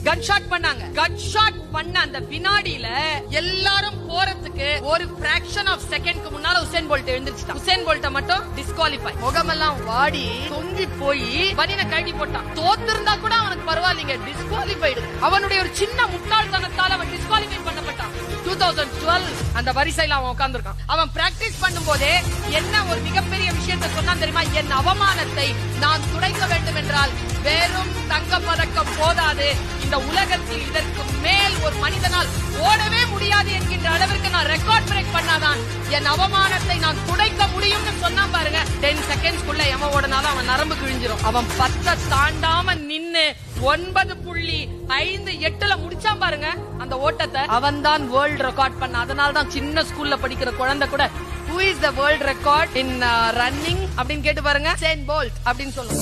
கன் shot பண்ணாங்க. கன் shot பண்ண அந்த வினாடியில எல்லாரும் போறதுக்கு ஒரு பிராக்ஷன் ஆஃப் செகண்ட்க்கு முன்னால உசேன் போல்ட் எழுந்திருச்சுட்டான். உசேன் போல்ட்ட மட்டும் டிஸ்குவாலிஃபை. முகமெல்லாம் வாடி தொங்கி போய் பனியனை கழட்டி போட்டான். தோத்திருந்தா கூட அவனுக்கு பரவாயில்லைங்க, டிஸ்குவாலிஃபைடு. அவனுடைய ஒரு சின்ன முட்டாள்தனத்தால அவன் டிஸ்குவாலிஃபை பண்ணப்பட்டான். 2012 அந்த வரிசையில அவன் உட்கார்ந்திருக்கான். அவன் பிராக்டிஸ் பண்ணும் போதே என்ன ஒரு மிகப்பெரிய விஷயத்தை சொன்னான் தெரியுமா? என் அவமானத்தை நான் துடைக்க வேண்டும் என்றால் வெறும் தங்கப் பதக்கம் போதாது, இந்த உலகத்தில் இதற்கு மேல் ஒரு மனிதனால் ஓடவே முடியாது என்கின்ற அளவிற்கு நான் ரெக்கார்ட் பிரேக் பண்ணாதான் என் அவமானத்தை நான் துடைக்க முடியும்னு சொன்னா பாருங்க. 10 செகண்ட்ஸ்க்குள்ள எவன் ஓடனாலும் அவன் நரம்பு கிழிஞ்சிரும். அவன் 10 தாண்டாம நின்னு 9.58 முடிச்சான் பாருங்க அந்த ஓட்டத்தை. அவன் தான் வேர்ல்ட் ரெக்கார்ட் பண்ண. அதனால தான் சின்ன ஸ்கூல்ல படிக்கிற குழந்தை கூட who is the world record in running அப்படின்னு கேட்டு பாருங்க, உசேன் போல்ட் அப்படின்னு சொல்லுங்க.